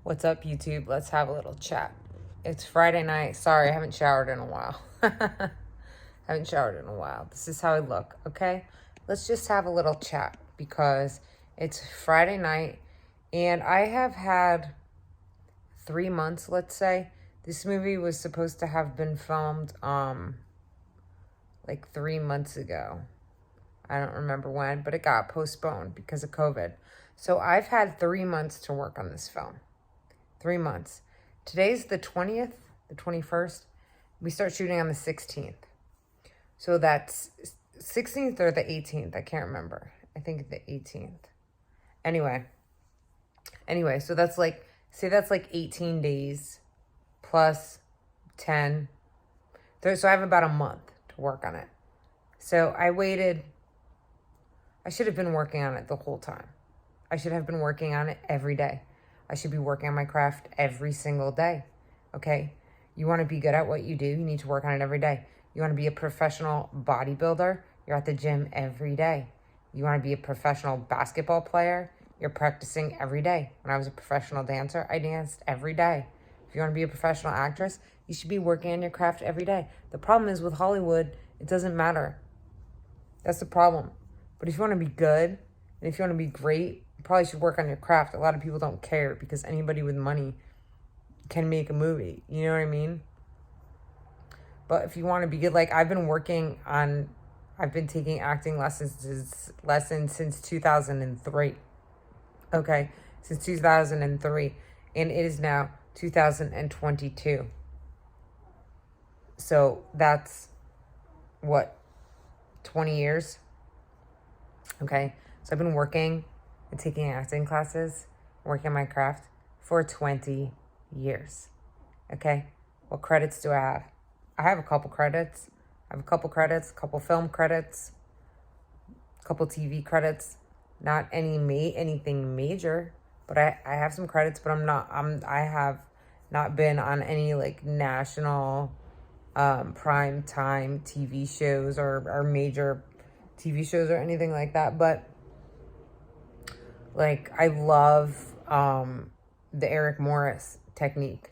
What's up, YouTube? Let's have a little chat. It's Friday night. Sorry, I haven't showered in a while. Haven't showered in a while. This is how I look, okay? Let's just have a little chat because it's Friday night and I have had 3 months, let's say. This movie was supposed to have been filmed like 3 months ago. I don't remember when, but it got postponed because of COVID. So I've had 3 months to work on this film. 3 months. Today's the 20th, the 21st. We start shooting on the 16th. So that's 16th or the 18th. I can't remember. I think the 18th. Anyway, so that's like, say that's like 18 days plus 10. So I have about a month to work on it. So I should have been working on it the whole time. I should have been working on it every day. I should be working on my craft every single day, okay? You want to be good at what you do, you need to work on it every day. You want to be a professional bodybuilder, you're at the gym every day. You want to be a professional basketball player, you're practicing every day. When I was a professional dancer, I danced every day. If you want to be a professional actress, you should be working on your craft every day. The problem is with Hollywood, it doesn't matter. That's the problem. But if you want to be good, and if you want to be great, you probably should work on your craft. A lot of people don't care because anybody with money can make a movie. You know what I mean? But if you want to be good, like I've been taking acting lessons since 2003. Okay, since 2003. And it is now 2022. So that's what, 20 years? Okay, so I've been working and taking acting classes, working on my craft for 20 years. Okay, what credits do I have? I have a couple credits. I have a couple credits, couple film credits, couple TV credits. Not anything major, but I have some credits, but I have not been on any like national prime time TV shows or major TV shows or anything like that. But like I love the Eric Morris technique.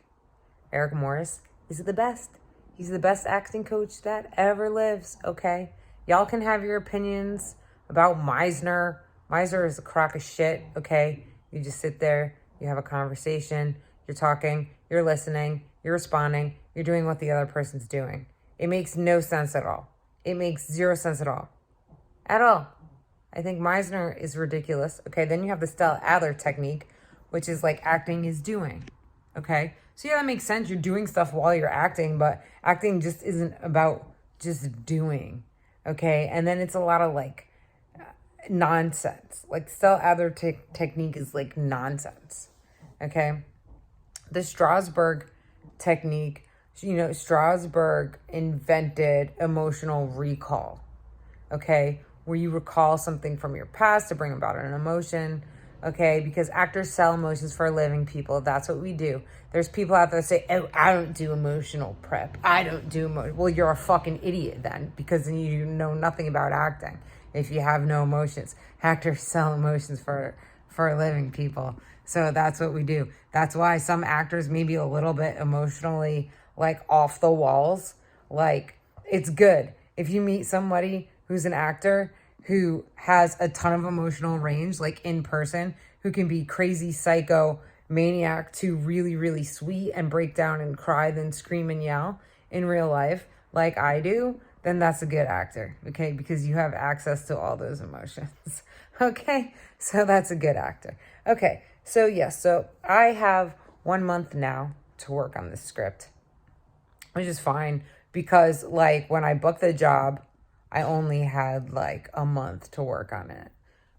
Eric Morris is the best. He's the best acting coach that ever lives, okay? Y'all can have your opinions about Meisner. Meisner is a crock of shit, okay? You just sit there, you have a conversation, you're talking, you're listening, you're responding, you're doing what the other person's doing. It makes no sense at all. It makes zero sense at all. At all. I think Meisner is ridiculous. Okay, then you have the Stella Adler technique, which is like acting is doing. Okay, so yeah, that makes sense. You're doing stuff while you're acting, but acting just isn't about just doing. Okay, and then it's a lot of like nonsense. Like Stella Adler technique is like nonsense. Okay, the Strasberg technique, Strasberg invented emotional recall. Okay, where you recall something from your past to bring about an emotion, okay? Because actors sell emotions for a living, people. That's what we do. There's people out there that say, oh, I don't do emotional prep. I don't do emotion. Well, you're a fucking idiot then, because then you know nothing about acting if you have no emotions. Actors sell emotions for a living, people. So that's what we do. That's why some actors may be a little bit emotionally like off the walls. Like, it's good if you meet somebody who's an actor who has a ton of emotional range, like in person, who can be crazy, psycho, maniac to really, really sweet and break down and cry, then scream and yell in real life, like I do, then that's a good actor, okay? Because you have access to all those emotions, okay? So that's a good actor. Okay, so yes, so I have 1 month now to work on this script, which is fine because like when I booked the job, I only had like a month to work on it.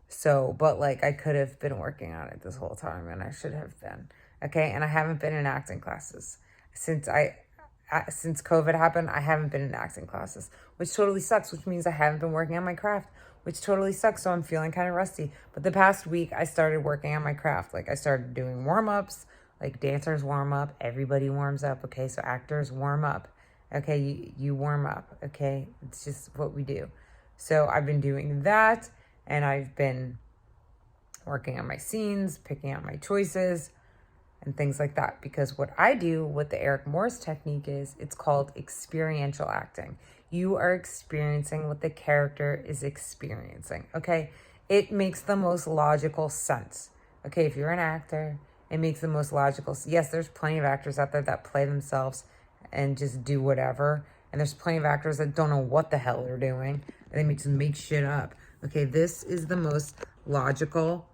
So, but like I could have been working on it this whole time and I should have been. Okay. And I haven't been in acting classes since COVID happened. I haven't been in acting classes, which totally sucks, which means I haven't been working on my craft, which totally sucks. So I'm feeling kind of rusty. But the past week I started working on my craft. Like I started doing warm-ups, like dancers warm up, everybody warms up. Okay. So actors warm up. Okay, you warm up, okay? It's just what we do. So I've been doing that, and I've been working on my scenes, picking out my choices, and things like that. Because what I do, what the Eric Morris technique is, it's called experiential acting. You are experiencing what the character is experiencing, okay? It makes the most logical sense, okay? If you're an actor, it makes the most logical. Yes, there's plenty of actors out there that play themselves and just do whatever. And there's plenty of actors that don't know what the hell they're doing. And they just make shit up. Okay, this is the most logical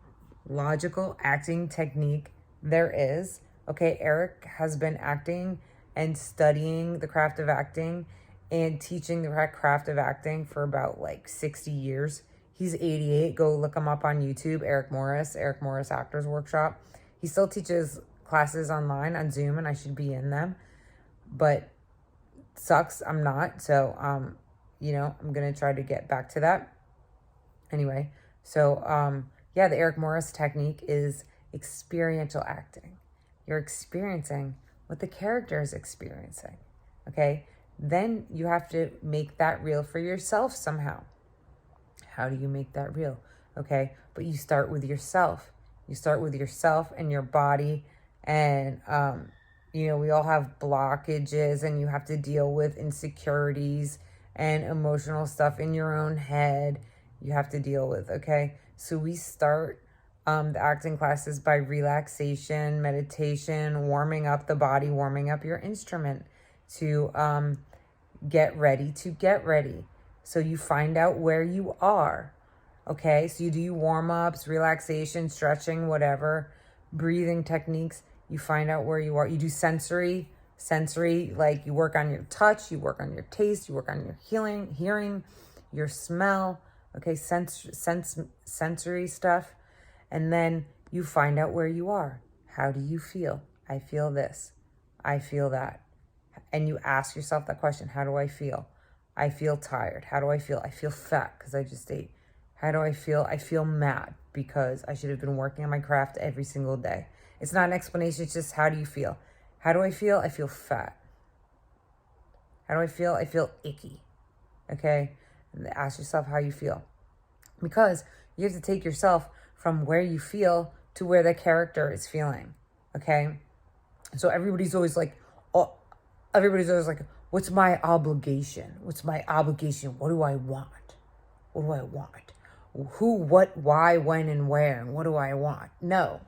acting technique there is. Okay, Eric has been acting and studying the craft of acting and teaching the craft of acting for about like 60 years. He's 88. Go look him up on YouTube, Eric Morris Actors Workshop. He still teaches classes online on Zoom, and I should be in them. But sucks, I'm not. So, I'm going to try to get back to that. Anyway, so, yeah, the Eric Morris technique is experiential acting. You're experiencing what the character is experiencing, okay? Then you have to make that real for yourself somehow. How do you make that real? Okay, but you start with yourself. You start with yourself and your body. And, we all have blockages, and you have to deal with insecurities and emotional stuff in your own head you have to deal with, okay? So we start the acting classes by relaxation, meditation, warming up the body, warming up your instrument to get ready to get ready. So you find out where you are, okay? So you do warm-ups, relaxation, stretching, whatever, breathing techniques. You find out where you are. You do sensory, like you work on your touch, you work on your taste, you work on your hearing, your smell, okay, sensory stuff. And then you find out where you are. How do you feel? I feel this. I feel that. And you ask yourself that question. How do I feel? I feel tired. How do I feel? I feel fat because I just ate. How do I feel? I feel mad because I should have been working on my craft every single day. It's not an explanation. It's just, how do you feel? How do I feel? I feel fat. How do I feel? I feel icky. Okay? And ask yourself how you feel. Because you have to take yourself from where you feel to where the character is feeling. Okay? So everybody's always like, what's my obligation? What's my obligation? What do I want? What do I want? Who, what, why, when, and where, and what do I want? No.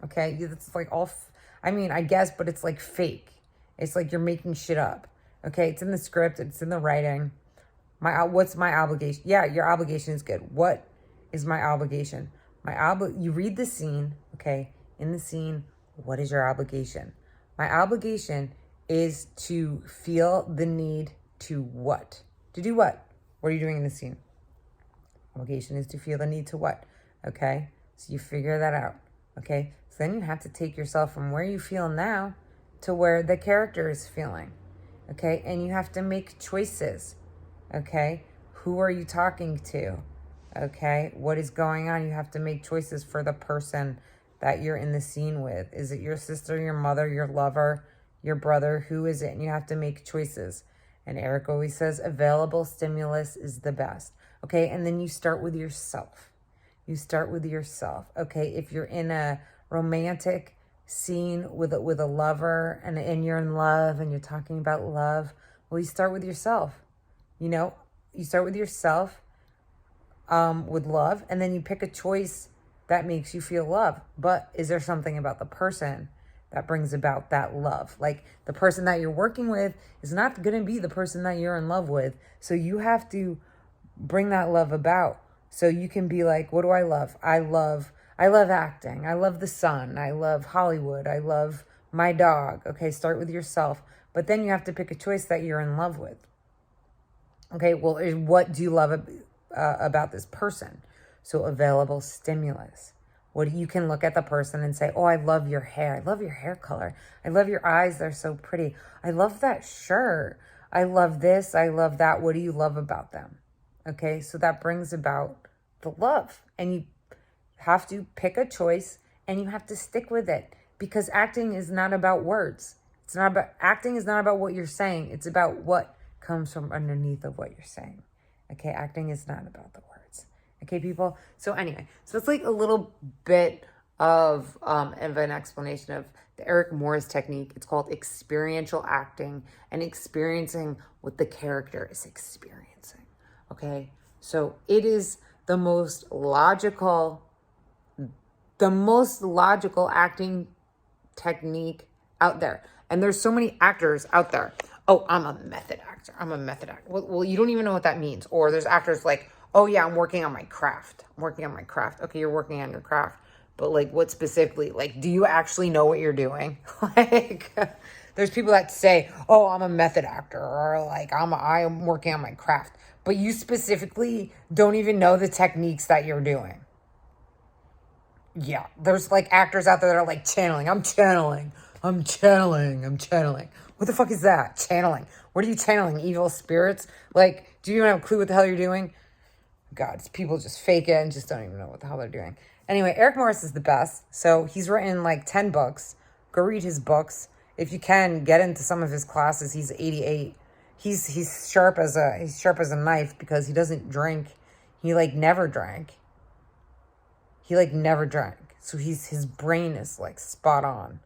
Okay? It's like I guess, but it's like fake. It's like you're making shit up. Okay? It's in the script. It's in the writing. What's my obligation? Yeah, your obligation is good. What is my obligation? You read the scene, okay? In the scene, what is your obligation? My obligation is to feel the need to what? To do what? What are you doing in the scene? Obligation is to feel the need to what? Okay? So you figure that out. Okay? So then you have to take yourself from where you feel now to where the character is feeling. Okay? And you have to make choices. Okay? Who are you talking to? Okay? What is going on? You have to make choices for the person that you're in the scene with. Is it your sister, your mother, your lover, your brother? Who is it? And you have to make choices. And Eric always says available stimulus is the best. Okay? And then you start with yourself. You start with yourself. Okay? If you're in a romantic scene with a lover and you're in love and you're talking about love, well, you start with yourself. You start with yourself with love, and then you pick a choice that makes you feel love. But is there something about the person that brings about that love? Like, the person that you're working with is not going to be the person that you're in love with. So you have to bring that love about. So you can be like, what do I love? I love acting. I love the sun. I love Hollywood. I love my dog. Okay, start with yourself. But then you have to pick a choice that you're in love with. Okay, well, what do you love about this person? So available stimulus. What you can look at the person and say, oh, I love your hair. I love your hair color. I love your eyes. They're so pretty. I love that shirt. I love this. I love that. What do you love about them? Okay, so that brings about the love. And you have to pick a choice and you have to stick with it, because acting is not about words. Acting is not about what you're saying. It's about what comes from underneath of what you're saying. Okay, acting is not about the words. Okay, people? So anyway, so it's like a little bit of an explanation of the Eric Morris technique. It's called experiential acting and experiencing what the character is experiencing. Okay, so it is the most logical acting technique out there. And there's so many actors out there. Oh, I'm a method actor. I'm a method actor. Well, you don't even know what that means. Or there's actors like, oh yeah, I'm working on my craft. I'm working on my craft. Okay, you're working on your craft. But like, what specifically? Like, do you actually know what you're doing? Like, there's people that say, oh, I'm a method actor. Or like, I'm working on my craft. But you specifically don't even know the techniques that you're doing. Yeah, there's like actors out there that are like channeling. I'm channeling. I'm channeling. I'm channeling. What the fuck is that? Channeling. What are you channeling? Evil spirits? Like, do you even have a clue what the hell you're doing? God, it's people just fake it and just don't even know what the hell they're doing. Anyway, Eric Morris is the best. So he's written like 10 books. Go read his books. If you can, get into some of his classes. He's 88. He's sharp as a knife because he doesn't drink. He like never drank. He like never drank. So his brain is like spot on.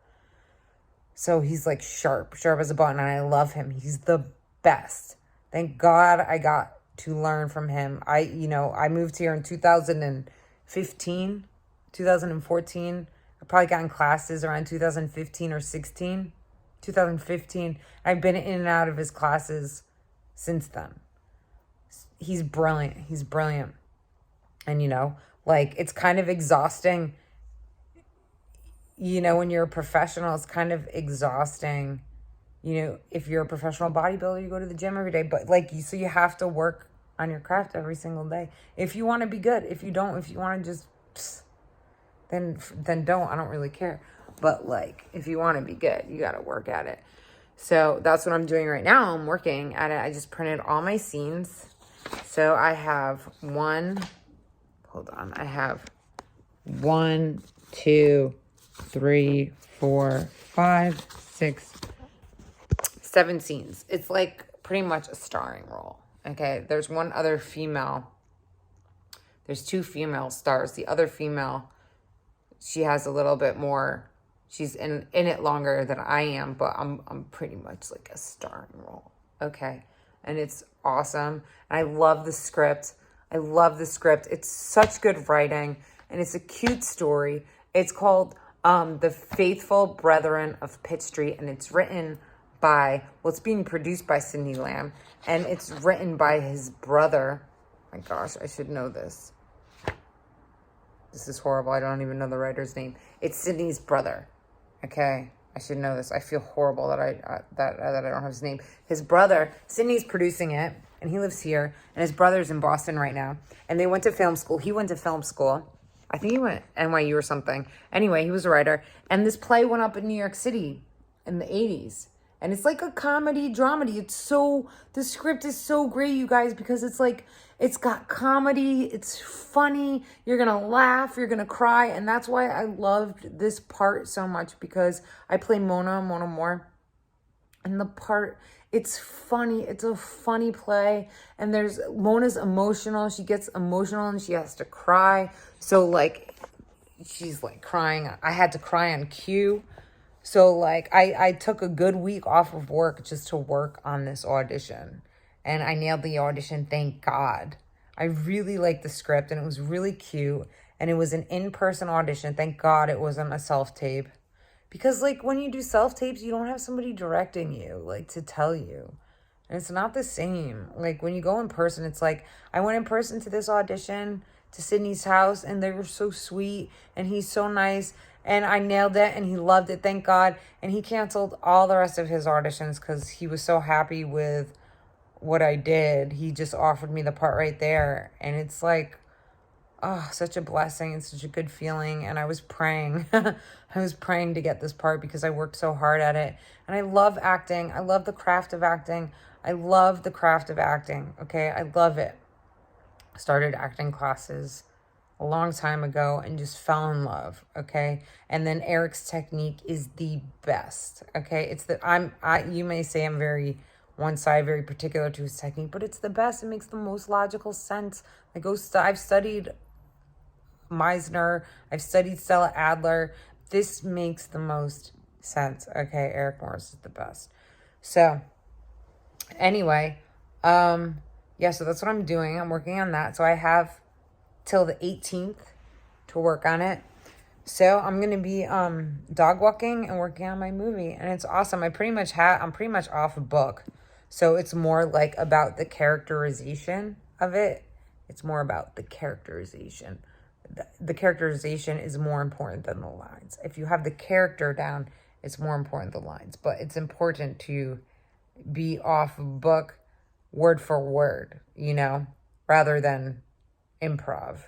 So he's like sharp as a button, and I love him. He's the best. Thank God I got to learn from him. I moved here in 2015, 2014. I probably got in classes around 2015 or 16, 2015. I've been in and out of his classes since then. He's brilliant. He's brilliant. And like, it's kind of exhausting. When you're a professional, it's kind of exhausting. If you're a professional bodybuilder, you go to the gym every day. But like, so you have to work on your craft every single day. If you want to be good. If you don't, if you want to just, then don't. I don't really care. But like, if you want to be good, you got to work at it. So that's what I'm doing right now. I'm working at it. I just printed all my scenes. So I have I have 1, 2, 3, 4, 5, 6, 7 scenes. It's like pretty much a starring role. Okay, there's one other female. There's 2 female stars. The other female, she has a little bit more. She's in it longer than I am, but I'm pretty much like a starring role. Okay, and it's awesome. And I love the script. It's such good writing, and it's a cute story. It's called The Faithful Brethren of Pitt Street, and it's written by, it's being produced by Sidney Lamb, and it's written by his brother. My gosh, I should know this. This is horrible. I don't even know the writer's name. It's Sidney's brother. Okay, I should know this. I feel horrible that I don't have his name. His brother, Sidney's producing it, and he lives here, and his brother's in Boston right now, and they went to film school. He went to film school. I think he went NYU or something. Anyway, he was a writer, and this play went up in New York City in the 80s, and it's like a comedy dramedy. The script is so great, you guys, because it's like, it's got comedy, it's funny, you're gonna laugh, you're gonna cry, and that's why I loved this part so much, because I play Mona Moore, and the part, it's funny. It's a funny play. And Mona's emotional. She gets emotional and she has to cry. So like, she's like crying. I had to cry on cue. So like, I took a good week off of work just to work on this audition. And I nailed the audition, thank God. I really liked the script, and it was really cute. And it was an in-person audition. Thank God it wasn't a self-tape. Because, like, when you do self-tapes, you don't have somebody directing you, like, to tell you. And it's not the same. Like, when you go in person, it's like, I went in person to this audition, to Sydney's house, and they were so sweet, and he's so nice, and I nailed it, and he loved it, thank God. And he canceled all the rest of his auditions because he was so happy with what I did. He just offered me the part right there. And it's like, oh, such a blessing and such a good feeling. And I was praying. I was praying to get this part because I worked so hard at it. And I love acting. I love the craft of acting. Okay, I love it. I started acting classes a long time ago and just fell in love. Okay. And then Eric's technique is the best. Okay. You may say I'm very one side, very particular to his technique, but it's the best. It makes the most logical sense. I've studied Meisner. I've studied Stella Adler. This makes the most sense. Okay, Eric Morris is the best. So anyway, yeah, so that's what I'm doing. I'm working on that. So I have till the 18th to work on it. So I'm going to be dog walking and working on my movie, and it's awesome. I'm pretty much off a book. So it's more like about the characterization of it. It's more about the characterization. The characterization is more important than the lines. If you have the character down, it's more important than the lines. But it's important to be off a book word for word, rather than improv.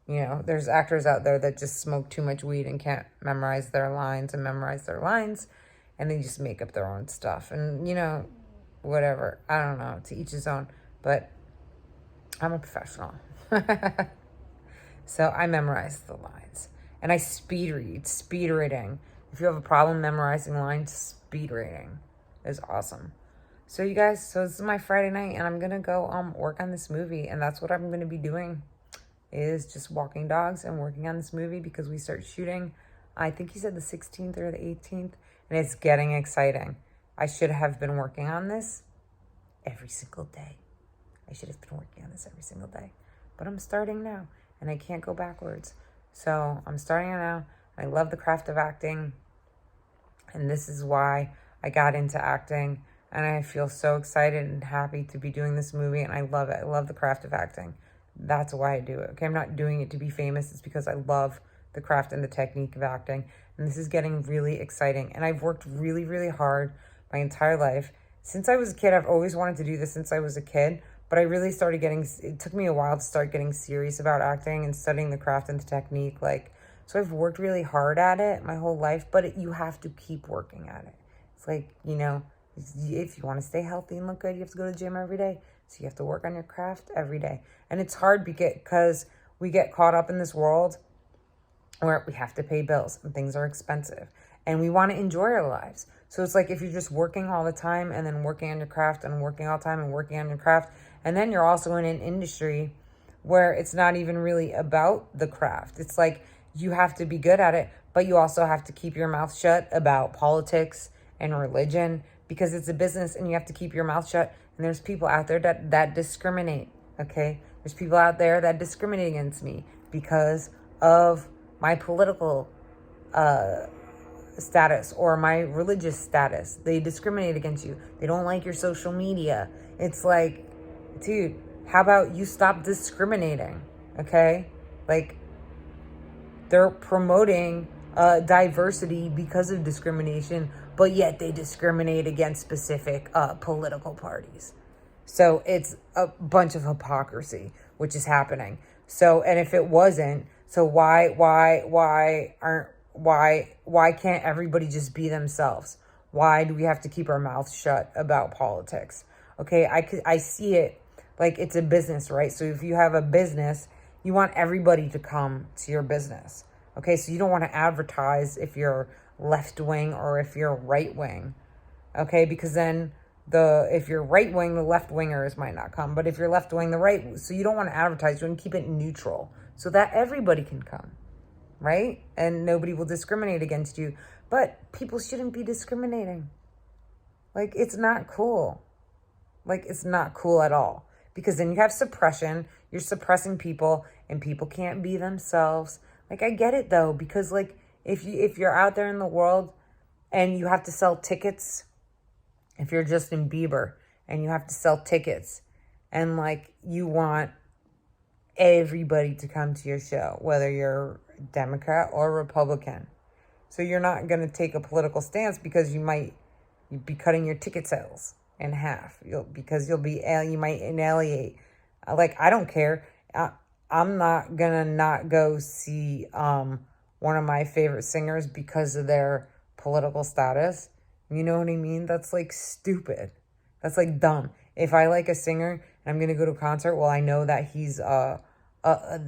There's actors out there that just smoke too much weed and can't memorize their lines, and they just make up their own stuff. And, whatever. I don't know. To each his own. But I'm a professional. So I memorize the lines. And I speed read. Speed reading. If you have a problem memorizing lines, speed reading is awesome. So you guys, this is my Friday night, and I'm going to go work on this movie. And that's what I'm going to be doing, is just walking dogs and working on this movie, because we start shooting, I think he said the 16th or the 18th, and it's getting exciting. I should have been working on this every single day. But I'm starting now, and I can't go backwards. So I'm starting now. I love the craft of acting, and this is why I got into acting, and I feel so excited and happy to be doing this movie, and I love it. I love the craft of acting. That's why I do it. Okay, I'm not doing it to be famous. It's because I love the craft and the technique of acting, and this is getting really exciting. And I've worked really, really hard my entire life. Since I was a kid, I've always wanted to do this since I was a kid, but I really started it took me a while to start getting serious about acting and studying the craft and the technique. So I've worked really hard at it my whole life, but you have to keep working at it. It's like, if you want to stay healthy and look good, you have to go to the gym every day. So you have to work on your craft every day. And it's hard because we get caught up in this world where we have to pay bills and things are expensive. And we want to enjoy our lives. So it's like if you're just working all the time and then working on your craft and working all the time and working on your craft, and then you're also in an industry where it's not even really about the craft. It's like you have to be good at it, but you also have to keep your mouth shut about politics and religion, because it's a business and you have to keep your mouth shut. And there's people out there that discriminate, okay? There's people out there that discriminate against me because of my political status or my religious status. They discriminate against you. They don't like your social media. It's like, dude, how about you stop discriminating, okay? They're promoting diversity because of discrimination, but yet they discriminate against specific political parties. So it's a bunch of hypocrisy, which is happening. So, and if it wasn't, so why can't everybody just be themselves? Why do we have to keep our mouths shut about politics? Okay, I see it like it's a business, right? So if you have a business, you want everybody to come to your business. Okay, so you don't want to advertise if you're left wing or if you're right wing. Okay, because then if you're right wing, the left wingers might not come. But if you're left wing, the right, so you don't want to advertise, you want to keep it neutral so that everybody can come, right? And nobody will discriminate against you. But people shouldn't be discriminating. It's not cool. It's not cool at all. Because then you have suppression, you're suppressing people, and people can't be themselves. I get it though, because if you're out there in the world and you have to sell tickets, if you're Justin Bieber and you have to sell tickets and you want everybody to come to your show, whether you're Democrat or Republican. So you're not going to take a political stance because you might be cutting your ticket sales in half. You might annihilate. I don't care. I'm not gonna not go see one of my favorite singers because of their political status. You know what I mean? That's stupid. That's dumb. If I like a singer and I'm gonna go to a concert, well, I know that he's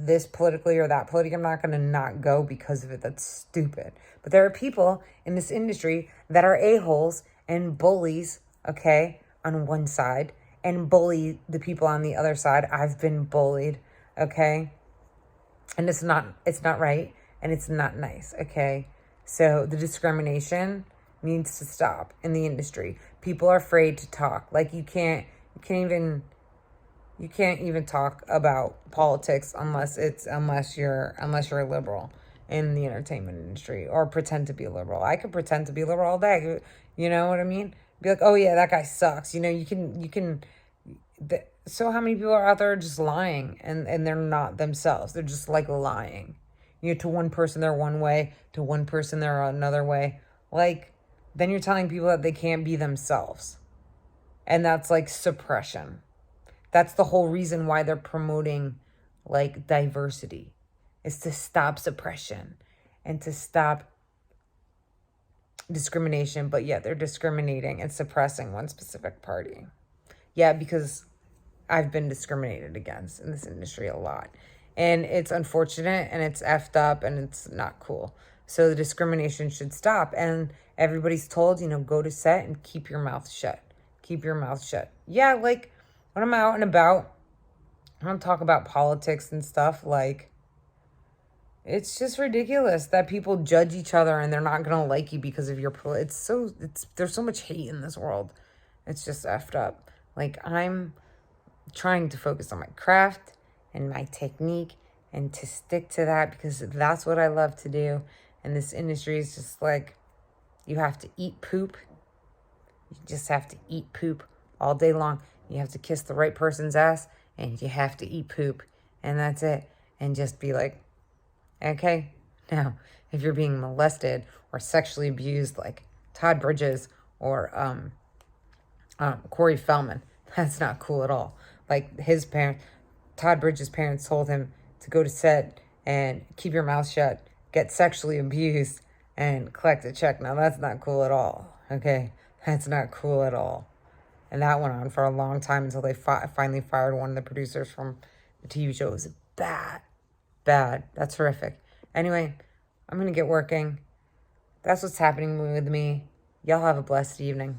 this politically or that politically, I'm not gonna not go because of it. That's stupid. But there are people in this industry that are a-holes and bullies, okay, on one side, and bully the people on the other side. I've been bullied, okay? And it's not right, and it's not nice, okay? So the discrimination needs to stop in the industry. People are afraid to talk. Like you can't even talk about politics unless you're a liberal in the entertainment industry, or pretend to be a liberal. I could pretend to be a liberal all day. You know what I mean? Be like, oh yeah, that guy sucks. So how many people are out there just lying, and they're not themselves? They're just like lying. To one person they're one way, to one person they're another way. Like, then you're telling people that they can't be themselves. And that's like suppression. That's the whole reason why they're promoting like diversity, is to stop suppression and to stop discrimination. But yet they're discriminating and suppressing one specific party. Yeah, because I've been discriminated against in this industry a lot. And it's unfortunate, and it's effed up, and it's not cool. So the discrimination should stop. And everybody's told, go to set and keep your mouth shut. Keep your mouth shut. Yeah, like when I'm out and about, I don't talk about politics and stuff. Like, it's just ridiculous that people judge each other and they're not going to like you because of your there's so much hate in this world. It's just effed up. Like, I'm trying to focus on my craft and my technique and to stick to that, because that's what I love to do. And this industry is just like, you have to eat poop. You just have to eat poop all day long. You have to kiss the right person's ass, and you have to eat poop. And that's it. And just be like, okay. Now, if you're being molested or sexually abused like Todd Bridges or Corey Feldman, that's not cool at all. Like, his parents, Todd Bridges' parents, told him to go to set and keep your mouth shut, get sexually abused, and collect a check. Now, that's not cool at all, okay? That's not cool at all. And that went on for a long time until they finally fired one of the producers from the TV show. It was bad. That's horrific. Anyway, I'm going to get working. That's what's happening with me. Y'all have a blessed evening.